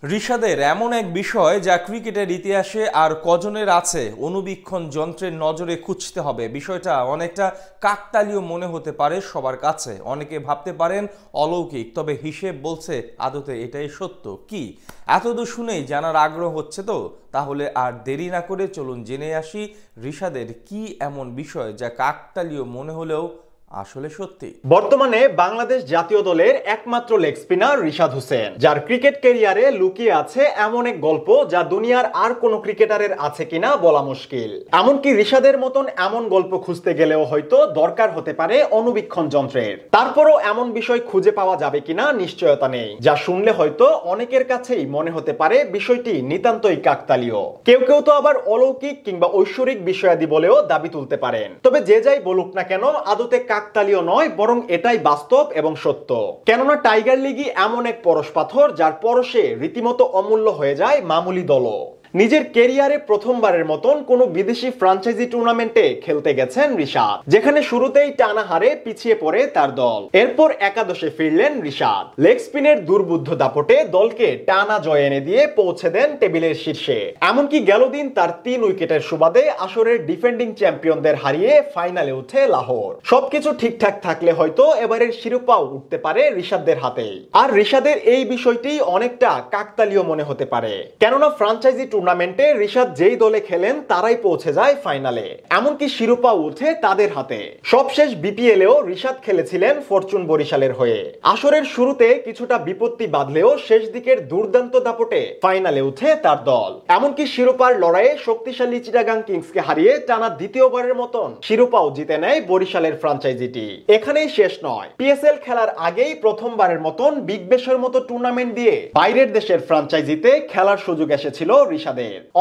রিশাদের এমন এক বিষয় যা ক্রিকেটের ইতিহাসে আর কজনের আছে অনুবীক্ষণ যন্ত্রের নজরে খুঁজতে হবে। বিষয়টা অনেকটা কাকতালীয় মনে হতে পারে সবার কাছে, অনেকে ভাবতে পারেন অলৌকিক, তবে হিসেব বলছে আদতে এটাই সত্য। কি এতদূর শুনেই জানার আগ্রহ হচ্ছে তো? তাহলে আর দেরি না করে চলুন জেনে আসি রিশাদের কি এমন বিষয় যা কাকতালীয় মনে হলেও আসলে সত্যি। বর্তমানে বাংলাদেশ জাতীয় দলের একমাত্র লেগ স্পিনার রিশাদ হোসেন, যার ক্রিকেট ক্যারিয়ারে লুকিয়ে আছে এমন এক গল্প যা দুনিয়ার আর কোনো ক্রিকেটারের আছে কিনা বলা মুশকিল। এমনকি রিশাদের মতন এমন গল্প খুঁজতে গেলেও হয়তো দরকার হতে পারে অনুবীক্ষণ যন্ত্রের। তারপরও এমন বিষয় খুঁজে পাওয়া যাবে কিনা নিশ্চয়তা নেই, যা শুনলে হয়তো অনেকের কাছেই মনে হতে পারে বিষয়টি নিতান্তই কাকতালীয়। কেউ কেউ তো আবার অলৌকিক কিংবা ঐশ্বরিক বিষয়াদি বলেও দাবি তুলতে পারেন। তবে যে যাই বলুক না কেন, আদতে কাকতালীয় নয়, বরং এটাই বাস্তব এবং সত্য। কেননা টাইগার লিগই এমন এক পরশ পাথর যার পরশে রীতিমতো অমূল্য হয়ে যায় মামুলি দলও। নিজের ক্যারিয়ারে প্রথমবারের মতন কোনো বিদেশি ফ্র্যাঞ্চাইজি টুর্নামেন্টে খেলতে গেছেন রিশাদ, যেখানে শুরুতেই টানা হারে পিছিয়ে পড়ে তার দল। এরপর একাদশে ফিরলেন রিশাদ। লেগ স্পিনের দুর্বুদ্ধ দাপটে দলকে টানা জয় এনে দিয়ে পৌঁছে দেন টেবিলের শীর্ষে। এমনকি গেল দিন তার 3 উইকেটের সুবাদে আসরের ডিফেন্ডিং চ্যাম্পিয়নদের হারিয়ে ফাইনালে উঠে লাহোর। সবকিছু ঠিকঠাক থাকলে হয়তো এবারের শিরোপাও উঠতে পারে রিশাদদের হাতে। আর রিশাদের এই বিষয়টি অনেকটা কাকতালীয় মনে হতে পারে, কেননা ফ্র্যাঞ্চাইজি টুর্নামেন্টে রিশাদ যেই দলে খেলেন তারাই পৌঁছে যায় ফাইনালে, এমনকি শিরোপা উঠে তাদের হাতে। সবশেষ বিপিএলেও রিশাদ খেলেছিলেন ফরচুন বরিশালের হয়ে। আসরের শুরুতে কিছুটা বিপত্তি বাঁধলেও শেষ দিকের দুর্দান্ত দাপটে ফাইনালে উঠে তার দল। এমনকি শিরোপার লড়াইয়ে শক্তিশালী চিটাগাং কিংসকে হারিয়ে টানা দ্বিতীয়বারের মতন শিরোপাও জিতে নেয় বরিশালের ফ্র্যাঞ্চাইজিটি। এখানেই শেষ নয়, পিএসএল খেলার আগেই প্রথমবারের মতন বিগ ব্যাশের মতো টুর্নামেন্ট দিয়ে বাইরের দেশের ফ্র্যাঞ্চাইজিতে খেলার সুযোগ এসেছিল রিশাদের।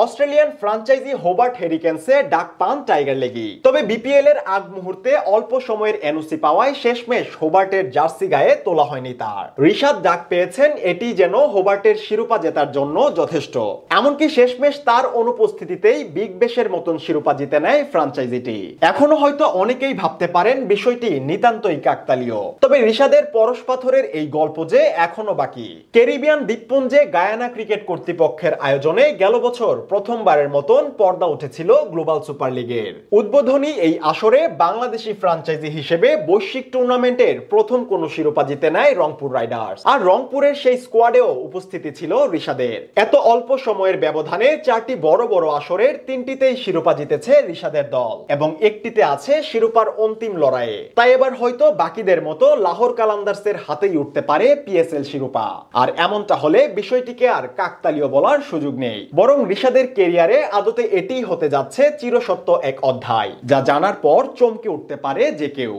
অস্ট্রেলিয়ান ফ্র্যাঞ্চাইজি হোবার্ট হেরিকেন্সে ডাক পান টাইগার লেগি। তবে বিপিএল এর আগ মুহূর্তে অল্প সময়ের এনওসি পাওয়ায় শেষমেশ হোবার্টের জার্সি গায়ে তোলা হয়নি তার। রিশাদ ডাক পেয়েছেন এটি যেন হোবার্টের শিরোপা জেতার জন্য যথেষ্ট। এমনকি শেষমেশ তার অনুপস্থিতিতেই বিগ ব্যাশের মতন শিরোপা জিতে নেয় ফ্র্যাঞ্চাইজিটি। এখনো হয়তো অনেকেই ভাবতে পারেন বিষয়টি নিতান্তই কাকতালীয়, তবে রিশাদের পরশ পাথরের এই গল্প যে এখনো বাকি। ক্যারিবিয়ান দ্বীপপুঞ্জে গায়ানা ক্রিকেট কর্তৃপক্ষের আয়োজনে গেল বছর প্রথমবারের মতন পর্দা উঠেছিল গ্লোবাল সুপার লিগের। উদ্বোধনী এই আসরে বাংলাদেশি ফ্র্যাঞ্চাইজি হিসেবে বৈশ্বিক টুর্নামেন্টের প্রথম কোন শিরোপা জিতে নেয় রংপুর রাইডার্স। আর রংপুরের সেই স্কোয়াডেও উপস্থিতি ছিল রিশাদের। এত অল্প সময়ের ব্যবধানে 4টি বড় বড় আসরের 3টিতেই শিরোপা জিতেছে রিশাদের দল এবং একটিতে আছে শিরোপার অন্তিম লড়াইয়ে। তাই এবার হয়তো বাকিদের মতো লাহোর কালান্দার্সের হাতেই উঠতে পারে পিএসএল শিরোপা। আর এমনটা হলে বিষয়টিকে আর কাকতালীয় বলার সুযোগ নেই, বরং রিশাদের ক্যারিয়ারে আদতে এটিই হতে যাচ্ছে চিরসত্য এক অধ্যায়, যা জানার পর চমকে উঠতে পারে যে কেউ।